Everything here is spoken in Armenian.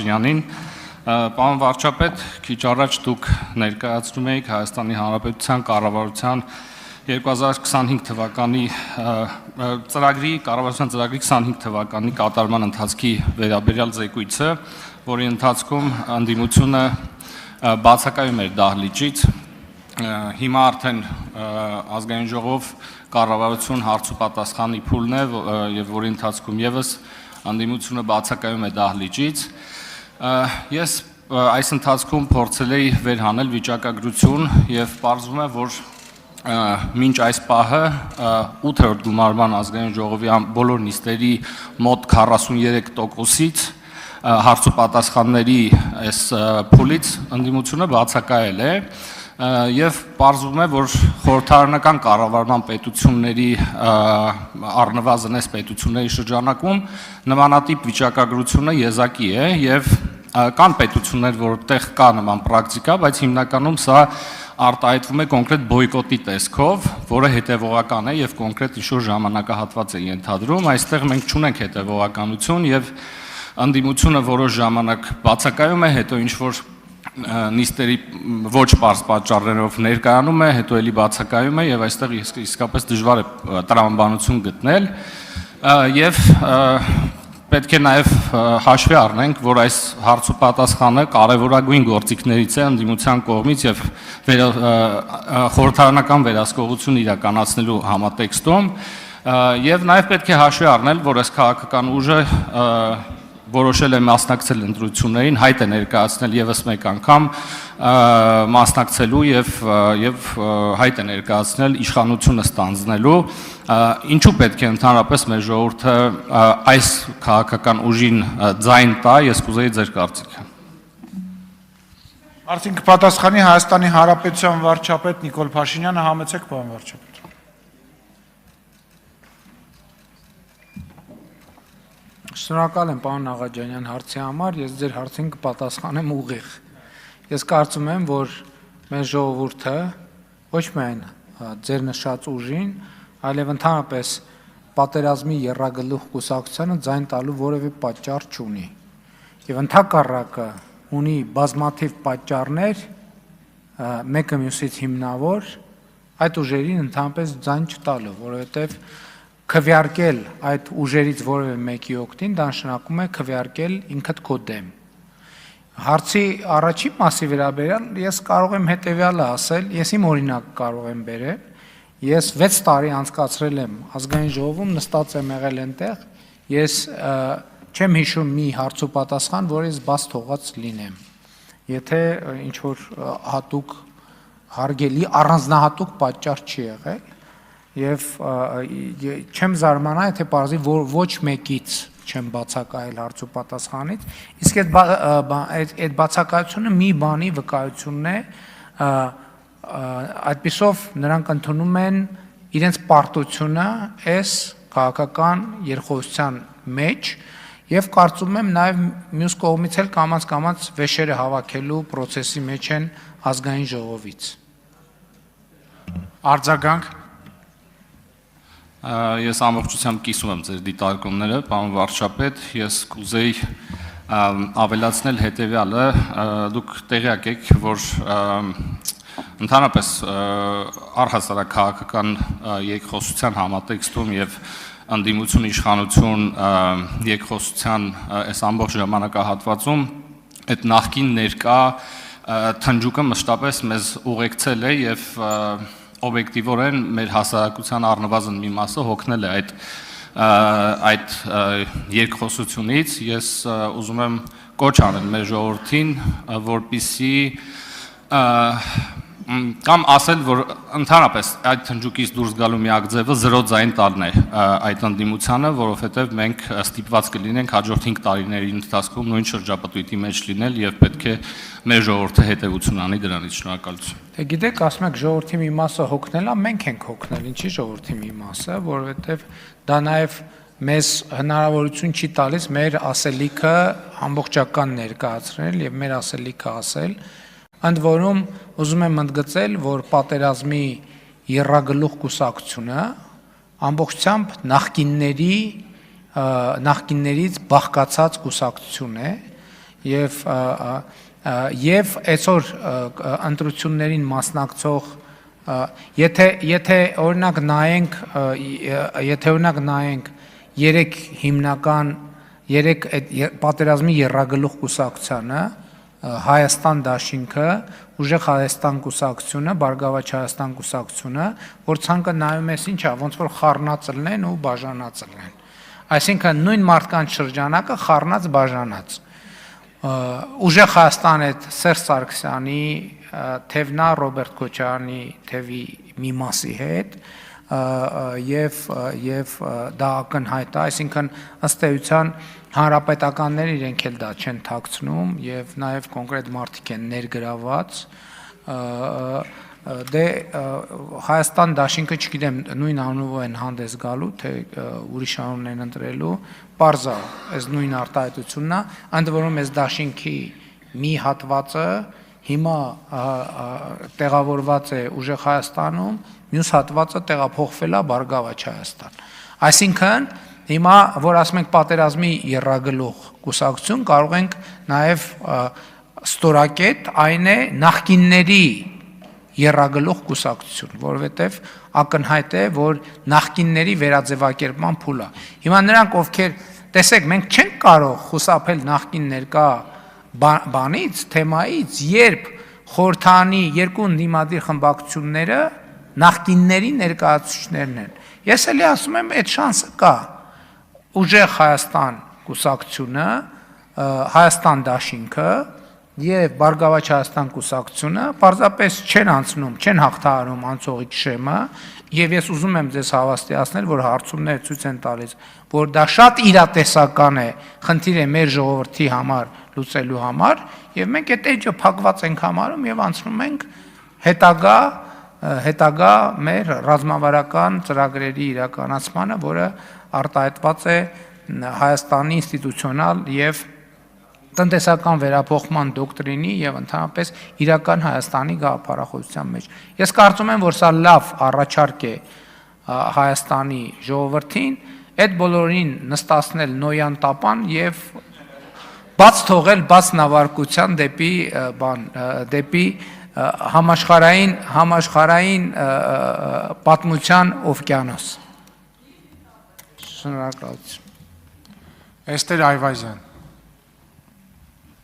Փաշինյանին, պարոն վարչապետ, քիչ առաջ դուք ներկայացնում եք Հայաստանի Հանրապետության կառավարության 2025 թվականի կառավարության ծրագրի 25 թվականի կատարման ընթացքի վերաբերյալ զեկույցը, որի ընթացքում ընդդիմությունը բացակայում էր դահլիճից, հիմա արդեն ազգային ժողով կառավարություն հարց ու պատասխանի փուլն է, եւ որի ընթացքում եւս ընդդիմությունը բացակայում է դահլիճից։ Ես այս ընթացքում փորձել էի վերհանել վիճակագրություն եւ պարզվում է, որ մինչ այս պահը 8-րդ գումարման ազգային ժողովի բոլոր նիստերի մոտ 43%-ից հարց ու պատասխանների այս փուլից ընդդիմությունը բացակայել է եւ պարզվում է, որ խորհրդարանական կառավարման պետությունների առնվազն այս պետությունների շրջանակում նմանատիպ վիճակագրությունը եզակի է եւ կան պետություններ, որտեղ կա նման պրակտիկա, բայց հիմնականում սա արտահայտվում է կոնկրետ բոյկոտի տեսքով, որը հետևողական է եւ կոնկրետ ինչ-որ ժամանակահատված է ենթադրում, այստեղ մենք չունենք հետևողականություն եւ ընդդիմությունը որոշ ժամանակ բացակայում է, հետո ինչ-որ նիստերի ոչ պարզ պատճառներով ներկայանում է, հետո էլի բացակայում է եւ այստեղ իսկապես դժվար է տրամաբանություն գտնել եւ պետք է նաեւ հաշվի առնենք, որ այս հարց ու պատասխանը կարևորագույն գործիքներից է ընդդիմության կողմից եւ խորհրդարանական վերահսկողություն իրականացնելու համատեքստում եւ նաեւ պետք է հաշվի առնել, որ այս քաղաքական ուժը որոշել է մասնակցել ընտրություններին, հայտ է ներկայացնել եւս մեկ անգամ մասնակցելու եւ հայտ է ներկայացնել իշխանությունը ստանձնելու, ինչու պետք է ընդհանրապես մեր ժողովուրդը այս քաղաքական ուժին ձայն տա, ես կուզեի ձեր կարծիքը։ Արդեն կպատասխանի Հայաստանի Հանրապետության վարչապետ Նիկոլ Փաշինյանը, համեցեք պարոն վարչապետ։ Շնորհակալ եմ պարոն Աղաջանյան հարցի համար, ես ձեր հարցին կպատասխանեմ ուղիղ։ Ես կարծում եմ, որ մեր ժողովուրդը ոչ միայն ձեր նշած ուժին, այլև ընդհանրապես պատերազմի եռագլուխ կուսակցությանը ձայն տալու որևէ պատճառ չունի։ Եվ ընդհակառակը ունի բազմաթիվ պատճառներ, մեկը մյուսից հիմնավոր, այդ ուժերին ընդհանրապես ձայն չտալու, որովհետև քվեարկել այդ ուժերից որևէ մեկի օգտին, դա նշանակում է քվեարկել ինքդ քո դեմ։ Հարցի առաջին մասի վերաբերյալ ես կարող եմ հետևյալը ասել, ես իմ օրինակը կարող եմ բերել, ես 6 տարի անցկացրել եմ ազգային ժողովում, նստած եմ եղել այնտեղ, ես չեմ հիշում մի հարց ու պատասխան, որ ես բաց թողած լինեմ։ Եթե ինչ որ հատուկ հարգելի առանձնահատուկ պատճառ չի եղել, եւ չեմ զարմանա, եթե պարզի որ ոչ մեկից չեմ բացակայել հարց ու պատասխանից, իսկ այդ բացակայությունը մի բանի վկայությունն է, այդպիսով նրանք ընդունում են իրենց պարտությունը այս քաղաքական երխոհության մեջ եւ կարծում եմ նաեւ մյուս կողմից էլ կամաց վեշերը հավաքելու process-ի մեջ են ազգային ժողովից։ Արձագանք։ Ես ամբողջությամբ կիսում եմ ձեր դիտարկումները, պարոն վարչապետ, ես կուզեի ավելացնել հետևյալը, դուք տեղյակ եք, որ ընդհանրապես առհասարակ քաղաքական երկխոսության համատեքստում եւ ընդդիմություն իշխանություն երկխոսության այս ամբողջ ժամանակահատվածում այդ նախկին ներկա թնջուկը մշտապես մեզ ուղեկցել է եւ օբյեկտիվորեն մեր հասարակության առնվազն մի մասը հոգնել է այդ երկխոսությունից, ես ուզում եմ կոչ անել մեր ժողովրդին, որպեսզի կամ ասել, որ ընդհանրապես այդ թնջուկից դուրս գալու միակ ձևը զրո ձայն տալն է այդ ընդդիմությանը, որովհետև մենք ստիպված կլինենք հաջորդ 5 տարիների ընթացքում նույն շրջապտույտի մեջ լինել եւ պետք է մեր ժողովուրդը հետեւություն անի դրանից։ Շնորհակալություն։ Դե գիտեք, ասում եք ժողովրդի մի մասը հոգնել է, մենք ենք հոգնել, ինչի ժողովրդի մի մասը, որովհետև դա նաեւ մեզ հնարավորություն չի տալիս մեր ասելիքը ամբողջական ներկայացնել եւ մեր ասելիքը ասել։ Ընդ որում ուզում եմ ընդգծել, որ պատերազմի եռագլուխ կուսակցությունը ամբողջությամբ նախկիններից բաղկացած կուսակցություն է եւ այսօր ընտրություններին մասնակցող եթե օրինակ նայենք երեք հիմնական երեք պատերազմի եռագլուխ կուսակցությանը Հայաստան դաշինքը, Ուժեղ Հայաստան կուսակցությունը, Բարգավաճ Հայաստան կուսակցությունը, որ ցանկը նայում ես ինչա, ոնց որ խառնածլն են ու բաժանածլն են։ Այսինքն նույն մարդկանց շրջանակը խառնած բաժանած։ Ուժեղ Հայաստան այդ Սերժ Սարգսյանի, Թևնա Ռոբերտ Քոչարյանի թևի մի մասի հետ եւ դա ակնհայտ է, այսինքն ըստ էության հանրապետականները իրենք էլ դա չեն թաքցնում եւ նաեւ կոնկրետ մարդիկ են ներգրաված դե Հայաստան դաշինքը չգիտեմ նույն անունով են հանդես գալու թե ուրիշ անուն են ընտրելու բարձա այս նույն արտահայտությունն է ընդ որում այս դաշինքի մի հատվածը հիմա տեղավորված է Ուժեղ Հայաստանում մյուս հատվածը տեղափոխվել է Բարգավաճ Հայաստան այսինքն հիմա որ ասում ենք պատերազմի եռագլուխ կուսակցություն կարող ենք նաև ստորակետ այն է նախկինների եռագլուխ կուսակցություն որովհետև ակնհայտ է որ նախկինների վերաձևակերպման փուլ է հիմա նրանք ովքեր տեսեք մենք չենք կարող խուսափել նախկին ներկա բանից թեմայից երբ խորհրդանի երկու ընդդիմադիր խմբակցությունները նախկինների ներկայացուցիչներն են ես էլի ասում եմ այդ շանսը կա Ուժեղ Հայաստան կուսակցությունը, Հայաստան դաշինքը եւ Բարգավաճ Հայաստան կուսակցությունը պարզապես չեն անցնում, չեն հաղթահարում անցողիկ շեմը եւ ես ուզում եմ ձեզ հավաստիացնել, որ հարցումները ցույց են տալիս, որ դա շատ իրատեսական է, խնդիր է մեր ժողովրդի համար լուծելու համար եւ մենք այդ էջը փակված ենք համարում եւ անցնում ենք հետագա մեր ռազմավարական ծրագրերի իրականացմանը, որը արտահայտված է Հայաստանի ինստիտուցիոնալ եւ տնտեսական վերափոխման դոկտրինի եւ ընդհանրապես իրական Հայաստանի գաղափարախոսության մեջ։ Ես կարծում եմ, որ սա լավ առաջարկ է Հայաստանի ժողովրդին, այդ բոլորին նստացնել նոյան տապան եւ բաց թողել բաց նավարկության դեպի համաշխարհային պատմության օվկիանոս։ Շնորհակալություն։ Էստեր Այվազյան